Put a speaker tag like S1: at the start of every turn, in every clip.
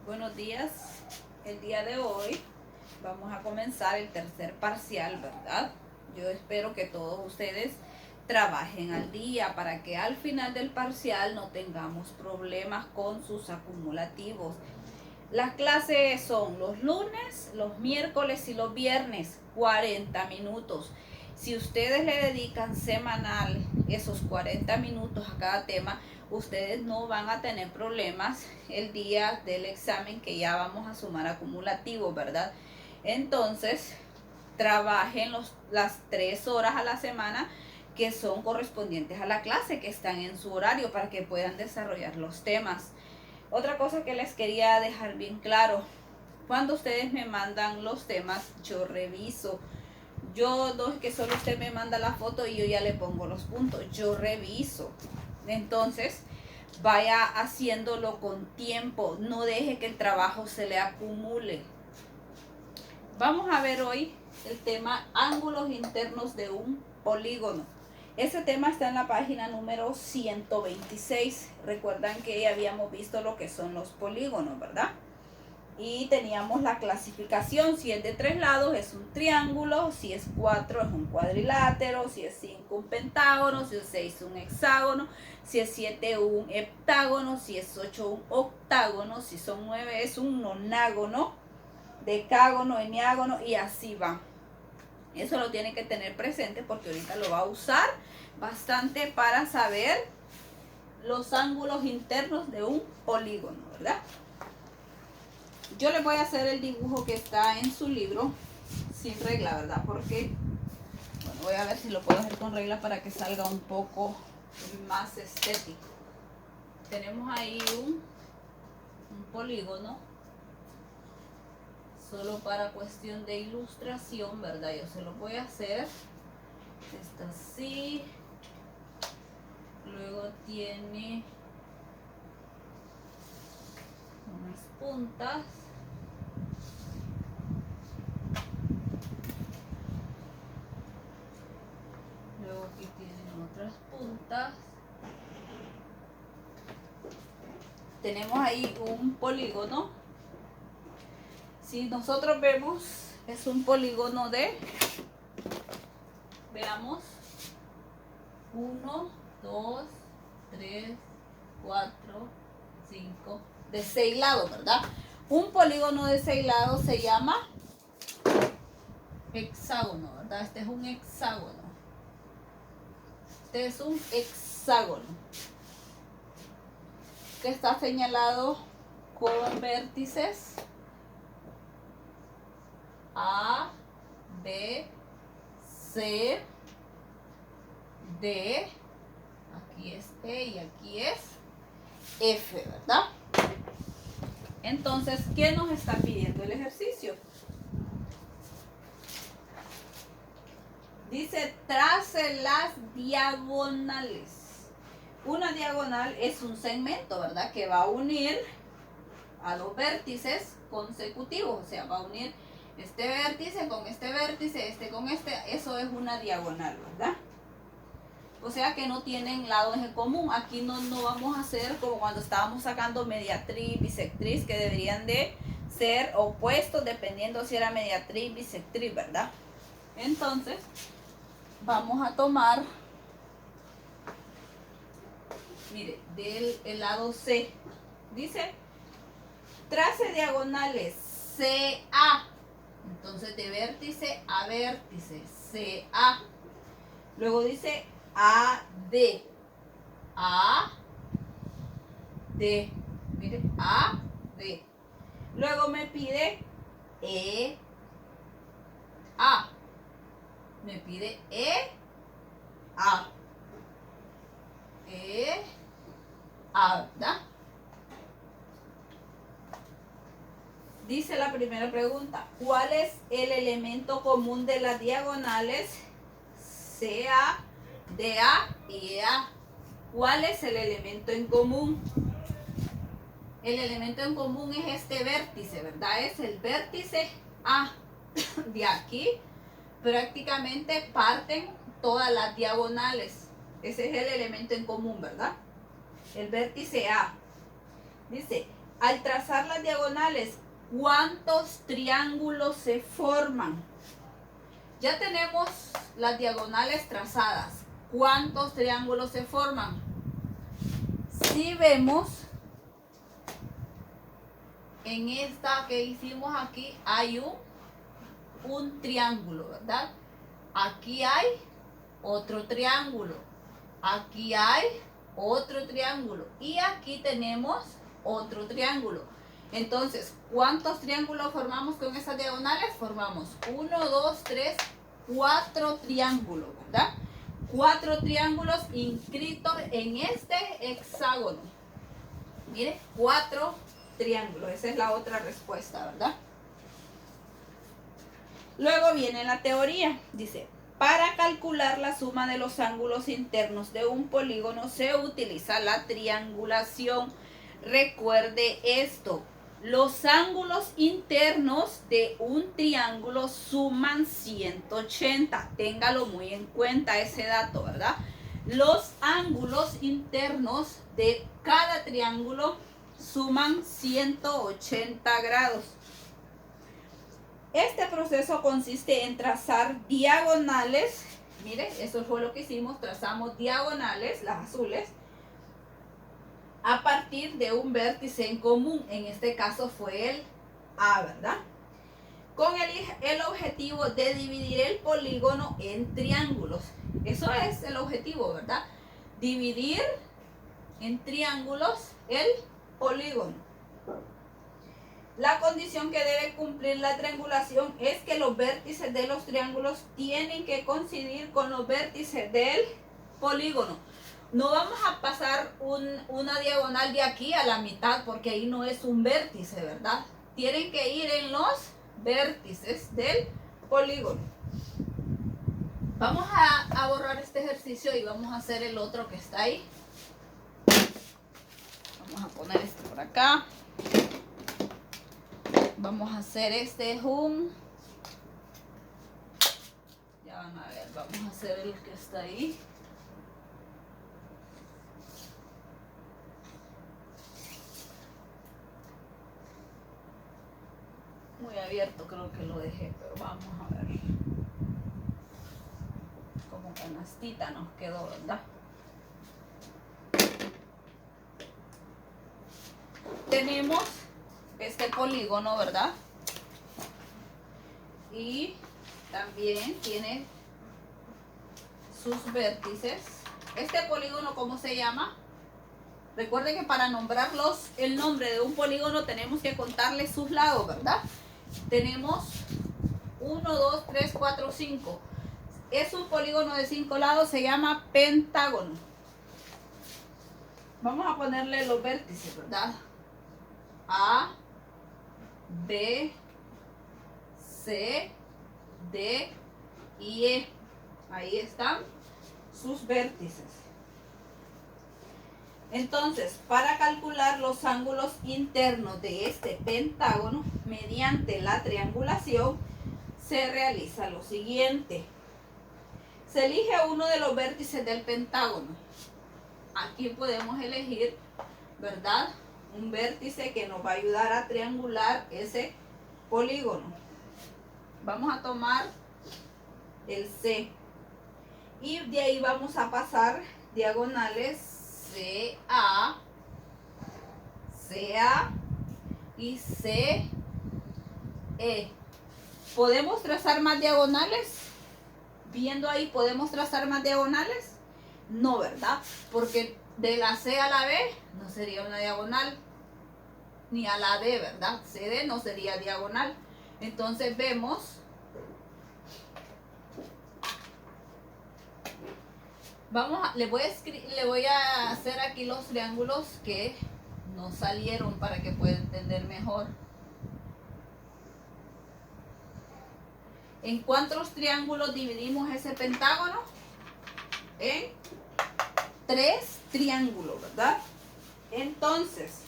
S1: Buenos días. El día de hoy vamos a comenzar el tercer parcial, ¿verdad? Yo espero que todos ustedes trabajen al día para que al final del parcial no tengamos problemas con sus acumulativos. Las clases son los lunes, los miércoles y los viernes, 40 minutos. Si ustedes le dedican semanal esos 40 minutos a cada tema, ustedes no van a tener problemas el día del examen, que ya vamos a sumar acumulativos, ¿verdad? Entonces, trabajen las 3 horas a la semana que son correspondientes a la clase, que están en su horario, para que puedan desarrollar los temas. Otra cosa que les quería dejar bien claro: cuando ustedes me mandan los temas, yo reviso. Yo no es que solo usted me manda la foto y yo ya le pongo los puntos, yo reviso. Entonces, vaya haciéndolo con tiempo, no deje que el trabajo se le acumule. Vamos a ver hoy el tema ángulos internos de un polígono. Ese tema está en la página número 126. Recuerdan que ya habíamos visto lo que son los polígonos, ¿verdad? Y teníamos la clasificación: si es de 3 lados es un triángulo, si es 4 es un cuadrilátero, si es 5 un pentágono, si es 6 un hexágono, si es 7 un heptágono, si es 8 un octágono, si son 9 es un nonágono, decágono, eniágono, y así va. Eso lo tiene que tener presente porque ahorita lo va a usar bastante para saber los ángulos internos de un polígono, ¿verdad? Yo les voy a hacer el dibujo que está en su libro sin regla, ¿verdad? Porque, bueno, voy a ver si lo puedo hacer con regla para que salga un poco más estético. Tenemos ahí un polígono, solo para cuestión de ilustración, ¿verdad? Yo se lo voy a hacer. Está así. Luego tiene unas puntas. Luego aquí tienen otras puntas. Tenemos ahí un polígono. Si nosotros vemos, es un polígono de, veamos, 1, 2, 3, 4, 5, de 6 lados, ¿verdad? Un polígono de 6 lados se llama hexágono, ¿verdad? Este es un hexágono. Este es un hexágono que está señalado con vértices A, B, C, D, aquí es E y aquí es F, ¿verdad? Entonces, ¿qué nos está pidiendo el ejercicio? Dice, trace las diagonales. Una diagonal es un segmento, ¿verdad? Que va a unir a los vértices consecutivos, o sea, va a unir este vértice con este vértice, este con este. Eso es una diagonal, ¿verdad? O sea que no tienen lados en común. Aquí no vamos a hacer como cuando estábamos sacando mediatriz, bisectriz, que deberían de ser opuestos dependiendo si era mediatriz, bisectriz, ¿verdad? Entonces, vamos a tomar, mire, del lado C. Dice, trace diagonales CA. Entonces, de vértice a vértice, CA. Luego dice AD. AD. Mire, AD. Luego me pide EA. Me pide EA. ¿Verdad? Dice la primera pregunta: ¿cuál es el elemento común de las diagonales CA, DA y EA? ¿Cuál es el elemento en común? El elemento en común es este vértice, ¿verdad? Es el vértice A. De aquí prácticamente parten todas las diagonales. Ese es el elemento en común, ¿verdad? El vértice A. Dice, al trazar las diagonales, ¿cuántos triángulos se forman? Ya tenemos las diagonales trazadas. ¿Cuántos triángulos se forman? Si vemos en esta que hicimos aquí, hay un triángulo, ¿verdad? Aquí hay otro triángulo. Aquí hay otro triángulo. Y aquí tenemos otro triángulo. Entonces, ¿cuántos triángulos formamos con esas diagonales? Formamos 1, 2, 3, 4 triángulos, ¿verdad? 4 triángulos inscritos en este hexágono. Mire, 4 triángulos. Esa es la otra respuesta, ¿verdad? Luego viene la teoría. Dice, para calcular la suma de los ángulos internos de un polígono se utiliza la triangulación. Recuerde esto. Los ángulos internos de un triángulo suman 180. Téngalo muy en cuenta ese dato, ¿verdad? Los ángulos internos de cada triángulo suman 180 grados. Este proceso consiste en trazar diagonales. Mire, eso fue lo que hicimos. Trazamos diagonales, las azules, a partir de un vértice en común. En este caso fue el A, ¿verdad? Con el objetivo de dividir el polígono en triángulos. Eso es el objetivo, ¿verdad? Dividir en triángulos el polígono. La condición que debe cumplir la triangulación es que los vértices de los triángulos tienen que coincidir con los vértices del polígono. No vamos a pasar una diagonal de aquí a la mitad porque ahí no es un vértice, ¿verdad? Tienen que ir en los vértices del polígono. Vamos a borrar este ejercicio y vamos a hacer el otro que está ahí. Vamos a poner este por acá. Vamos a hacer este ya van a ver, vamos a hacer el que está ahí. Muy abierto creo que lo dejé, pero vamos a ver. Como canastita nos quedó, ¿verdad? Tenemos este polígono, ¿verdad? Y también tiene sus vértices. Este polígono, ¿cómo se llama? Recuerden que para nombrarlos el nombre de un polígono tenemos que contarle sus lados, ¿verdad? Tenemos 1, 2, 3, 4, 5. Es un polígono de 5 lados, se llama pentágono. Vamos a ponerle los vértices, ¿verdad? A, B, C, D y E. Ahí están sus vértices. Entonces, para calcular los ángulos internos de este pentágono mediante la triangulación, se realiza lo siguiente. Se elige uno de los vértices del pentágono. Aquí podemos elegir, ¿verdad?, un vértice que nos va a ayudar a triangular ese polígono. Vamos a tomar el C. Y de ahí vamos a pasar diagonales CA, CA y CE. ¿Podemos trazar más diagonales? Viendo ahí, ¿podemos trazar más diagonales? No, ¿verdad? Porque de la C a la B no sería una diagonal, ni a la D, ¿verdad? CD no sería diagonal. Entonces vemos, le voy a hacer aquí los triángulos que nos salieron para que puedan entender mejor. ¿En cuántos triángulos dividimos ese pentágono? En 3 triángulos, ¿verdad? Entonces,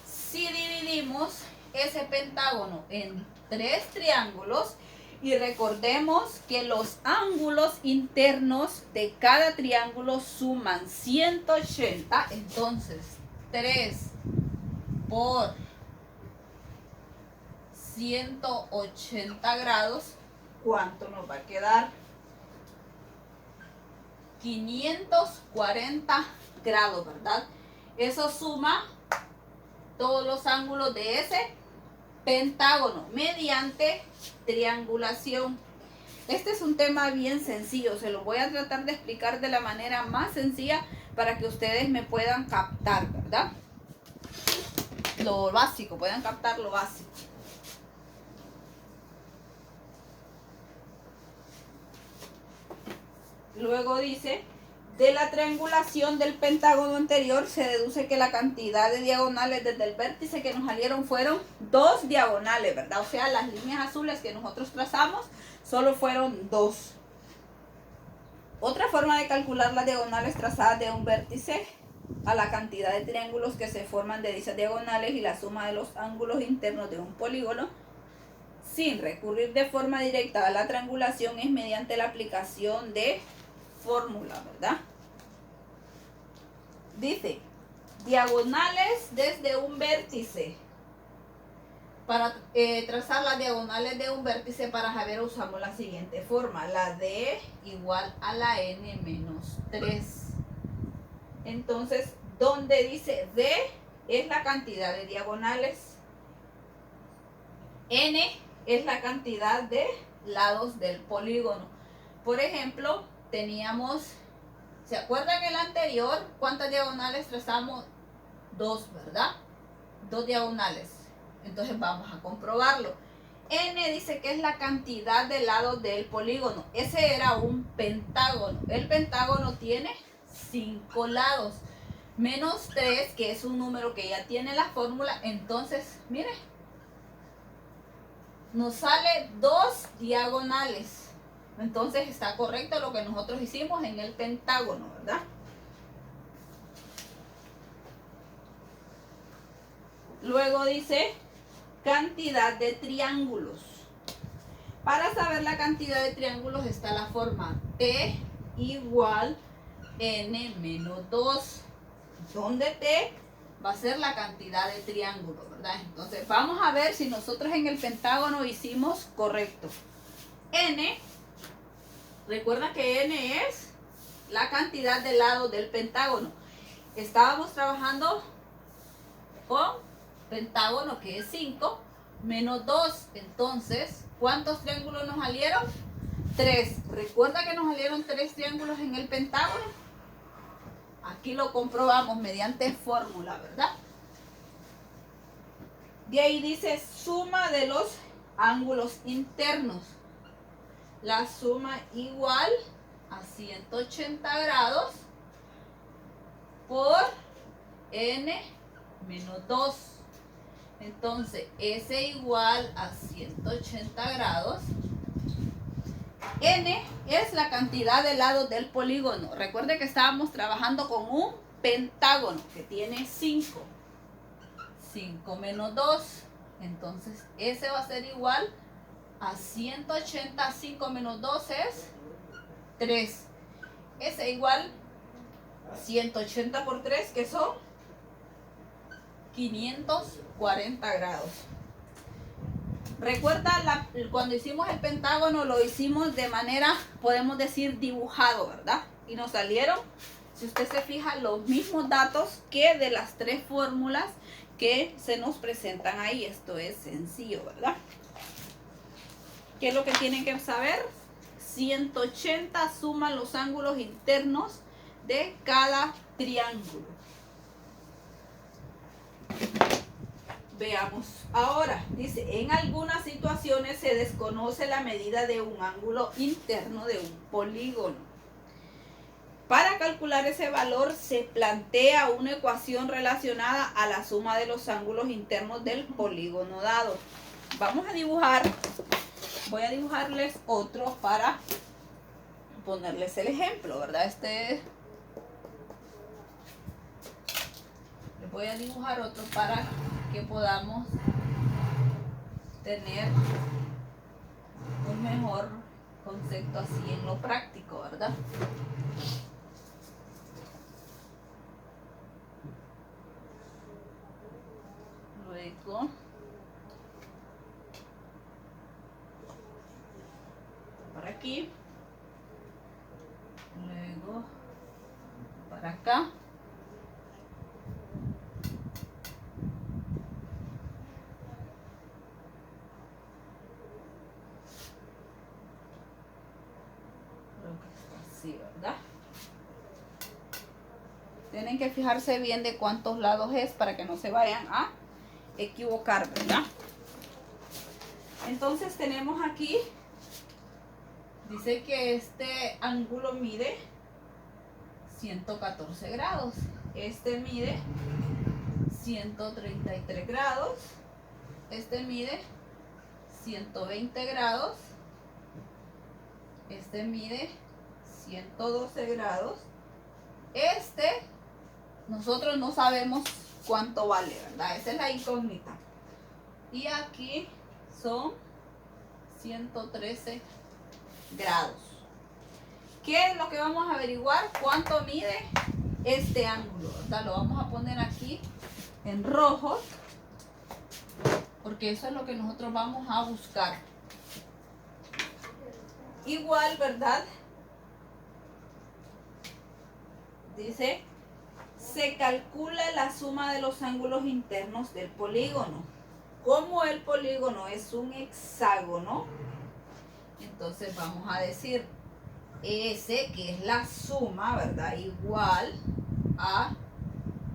S1: si dividimos ese pentágono en 3 triángulos, y recordemos que los ángulos internos de cada triángulo suman 180, entonces 3 por 180 grados, ¿cuánto nos va a quedar? 540 grados, ¿verdad? Eso suma todos los ángulos de ese pentágono mediante triangulación. Este es un tema bien sencillo, se lo voy a tratar de explicar de la manera más sencilla para que ustedes me puedan captar, ¿verdad? Lo básico, puedan captar lo básico. Luego dice, de la triangulación del pentágono anterior se deduce que la cantidad de diagonales desde el vértice que nos salieron fueron 2 diagonales, ¿verdad? O sea, las líneas azules que nosotros trazamos solo fueron 2. Otra forma de calcular las diagonales trazadas de un vértice a la cantidad de triángulos que se forman de dichas diagonales y la suma de los ángulos internos de un polígono sin recurrir de forma directa a la triangulación es mediante la aplicación de fórmula, ¿verdad? Dice, diagonales desde un vértice. Para trazar las diagonales de un vértice para saber usamos la siguiente forma. La D igual a la N menos 3. Entonces, donde dice D es la cantidad de diagonales. N es la cantidad de lados del polígono. Por ejemplo, teníamos, ¿se acuerdan el anterior? ¿Cuántas diagonales trazamos? 2, ¿verdad? 2 diagonales. Entonces vamos a comprobarlo. N dice que es la cantidad de lados del polígono. Ese era un pentágono. El pentágono tiene 5 lados. Menos 3, que es un número que ya tiene la fórmula. Entonces, mire, nos sale 2 diagonales. Entonces está correcto lo que nosotros hicimos en el pentágono, ¿verdad? Luego dice cantidad de triángulos. Para saber la cantidad de triángulos está la forma T igual N menos 2, donde T va a ser la cantidad de triángulos, ¿verdad? Entonces vamos a ver si nosotros en el pentágono hicimos correcto. N, recuerda que N es la cantidad de lados del pentágono. Estábamos trabajando con pentágono, que es 5 menos 2. Entonces, ¿cuántos triángulos nos salieron? 3. Recuerda que nos salieron 3 triángulos en el pentágono. Aquí lo comprobamos mediante fórmula, ¿verdad? De ahí dice suma de los ángulos internos. La suma igual a 180 grados por N menos 2. Entonces, S igual a 180 grados. N es la cantidad de lados del polígono. Recuerde que estábamos trabajando con un pentágono que tiene 5. 5 menos 2. Entonces, S va a ser igual a 180. 5 menos 2 es 3. S igual a 180 por 3, que son 540 grados. Recuerda, cuando hicimos el pentágono lo hicimos de manera, podemos decir, dibujado, ¿verdad? Y nos salieron, si usted se fija, los mismos datos que de las 3 fórmulas que se nos presentan ahí. Esto es sencillo, ¿verdad? ¿Qué es lo que tienen que saber? 180 suman los ángulos internos de cada triángulo. Veamos ahora, dice, en algunas situaciones se desconoce la medida de un ángulo interno de un polígono. Para calcular ese valor se plantea una ecuación relacionada a la suma de los ángulos internos del polígono dado. Vamos a dibujar, voy a dibujarles otro para ponerles el ejemplo, ¿verdad? Les voy a dibujar otro para que podamos tener un mejor concepto así en lo práctico, ¿verdad? Luego aquí, luego para acá. Así, ¿verdad? Tienen que fijarse bien de cuántos lados es para que no se vayan a equivocar, ¿verdad? Entonces tenemos aquí, dice que este ángulo mide 114 grados. Este mide 133 grados. Este mide 120 grados. Este mide 112 grados. Este, nosotros no sabemos cuánto vale, ¿verdad? Esa es la incógnita. Y aquí son 113 grados. ¿Qué es lo que vamos a averiguar? ¿Cuánto mide este ángulo? ¿Verdad? Lo vamos a poner aquí en rojo, porque eso es lo que nosotros vamos a buscar. Igual, ¿verdad? Dice, se calcula la suma de los ángulos internos del polígono. Como el polígono es un hexágono, entonces vamos a decir S, que es la suma, ¿verdad? Igual a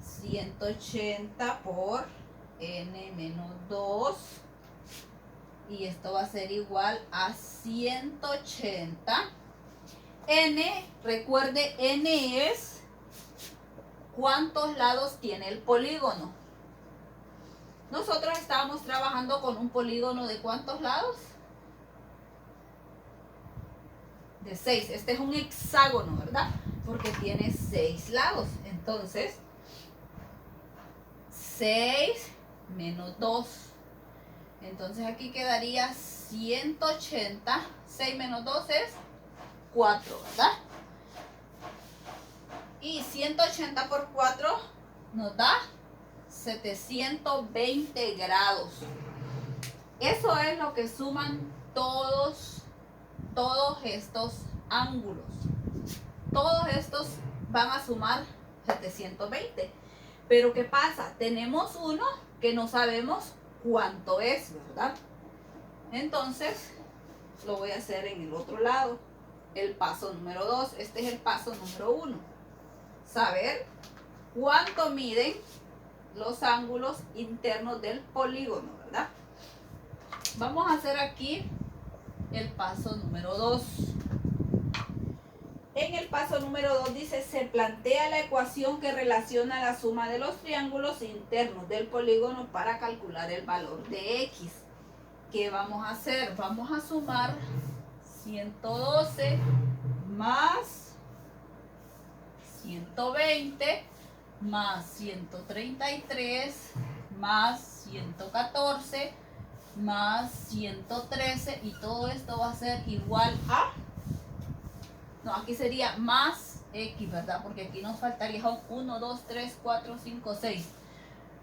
S1: 180 por n menos 2. Y esto va a ser igual a 180. N, recuerde, N es cuántos lados tiene el polígono. Nosotros estábamos trabajando con un polígono de ¿cuántos lados? De 6. Este es un hexágono, ¿verdad? Porque tiene 6 lados. Entonces, 6 menos 2. Entonces aquí quedaría 180. 6 menos 2 es 4, ¿verdad? Y 180 por 4 nos da 720 grados. Eso es lo que suman todos estos ángulos. Todos estos van a sumar 720. Pero ¿qué pasa? Tenemos uno que no sabemos cuánto es, ¿verdad? Entonces lo voy a hacer en el otro lado. El paso número 2. Este es el paso número 1. Saber cuánto miden los ángulos internos del polígono, ¿verdad? Vamos a hacer aquí el paso número 2. En el paso número 2 dice, se plantea la ecuación que relaciona la suma de los triángulos internos del polígono para calcular el valor de X. ¿Qué vamos a hacer? Vamos a sumar 112 más 120 más 133 más 114 más 113, y todo esto va a ser igual a, no, aquí sería más X, ¿verdad? Porque aquí nos faltaría 1, 2, 3, 4, 5, 6.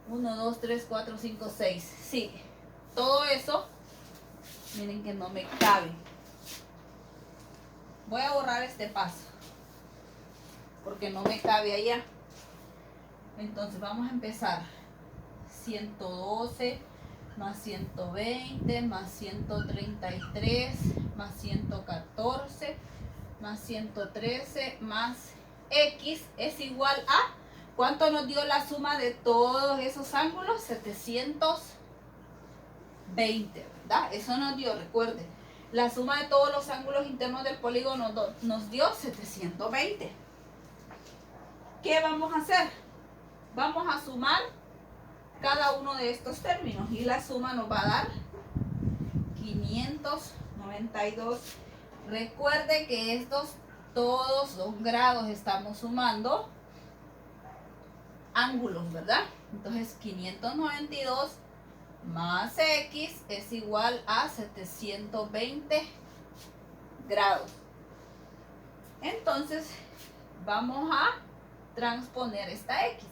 S1: 1, 2, 3, 4, 5, 6. Sí, todo eso, miren que no me cabe. Voy a borrar este paso porque no me cabe allá. Entonces vamos a empezar. 112 más 120 más 133 más 114 más 113 más X es igual a, ¿cuánto nos dio la suma de todos esos ángulos? 720, ¿verdad? Eso nos dio, recuerden, la suma de todos los ángulos internos del polígono nos dio 720. ¿Qué vamos a hacer? Vamos a sumar cada uno de estos términos y la suma nos va a dar 592. Recuerde que estos todos los grados estamos sumando ángulos, ¿verdad? Entonces 592 más X es igual a 720 grados. Entonces vamos a transponer esta X.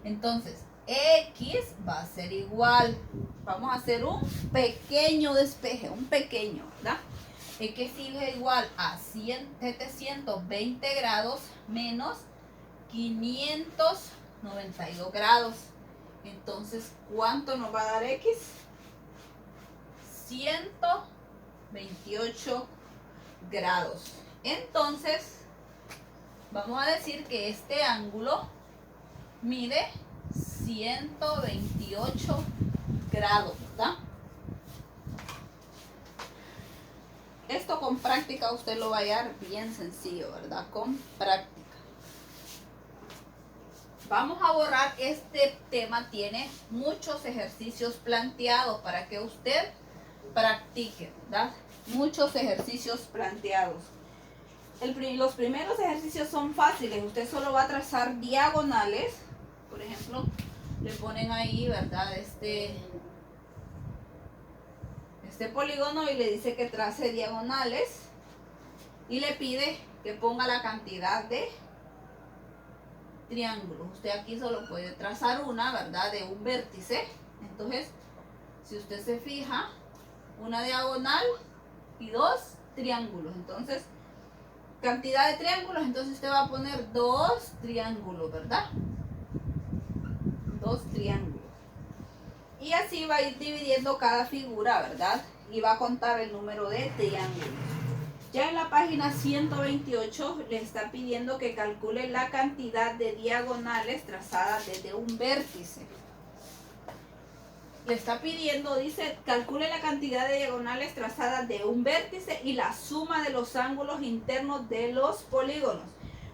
S1: Entonces X va a ser igual, vamos a hacer un pequeño despeje, un pequeño, ¿verdad? X sigue igual a 720 grados menos 592 grados. Entonces, ¿cuánto nos va a dar X? 128 grados. Entonces, vamos a decir que este ángulo mide 128 grados, ¿verdad? Esto con práctica usted lo va a hallar bien sencillo, ¿verdad? Con práctica. Vamos a borrar este tema, tiene muchos ejercicios planteados para que usted practique, ¿verdad? Muchos ejercicios planteados. Los primeros ejercicios son fáciles, usted solo va a trazar diagonales. Por ejemplo, le ponen ahí, ¿verdad? Este polígono y le dice que trace diagonales y le pide que ponga la cantidad de triángulos. Usted aquí solo puede trazar una, ¿verdad? De un vértice. Entonces, si usted se fija, una diagonal y dos triángulos. Entonces, cantidad de triángulos, entonces usted va a poner 2 triángulos, ¿verdad? 2 triángulos. Y así va a ir dividiendo cada figura, ¿verdad? Y va a contar el número de triángulos. Ya en la página 128 le está pidiendo que calcule la cantidad de diagonales trazadas desde un vértice. Le está pidiendo, dice, calcule la cantidad de diagonales trazadas de un vértice y la suma de los ángulos internos de los polígonos.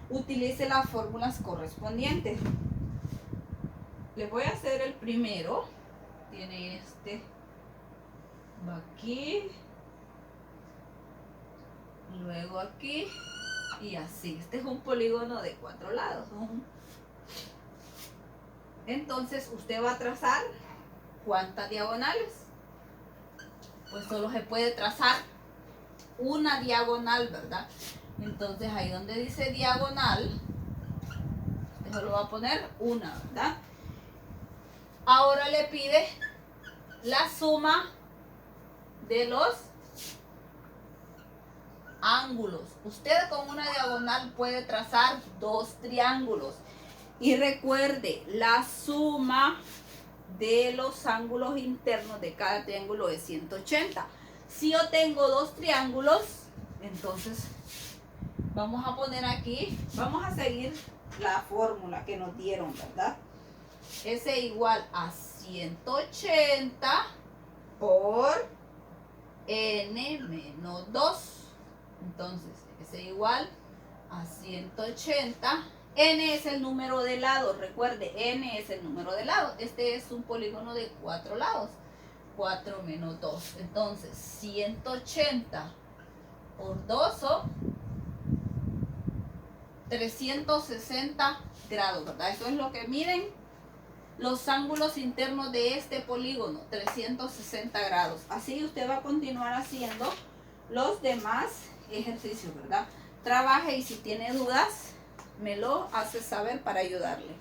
S1: Utilice las fórmulas correspondientes. Les voy a hacer el primero. Tiene este, va aquí, luego aquí y así. Este es un polígono de 4 lados. Entonces usted va a trazar ¿cuántas diagonales? Pues solo se puede trazar una diagonal, ¿verdad? Entonces ahí donde dice diagonal, usted solo va a poner una, ¿verdad? Ahora le pide la suma de los ángulos. Usted con una diagonal puede trazar 2 triángulos. Y recuerde, la suma de los ángulos internos de cada triángulo es 180. Si yo tengo 2 triángulos, entonces vamos a poner aquí, vamos a seguir la fórmula que nos dieron, ¿verdad? S igual a 180 por n menos 2. Entonces, S igual a 180. N es el número de lados. Recuerde, N es el número de lados. Este es un polígono de 4 lados. 4 menos 2. Entonces, 180 por 2 son 360 grados, ¿verdad? Eso es lo que miden los ángulos internos de este polígono, 360 grados. Así usted va a continuar haciendo los demás ejercicios, ¿verdad? Trabaje y si tiene dudas, me lo hace saber para ayudarle.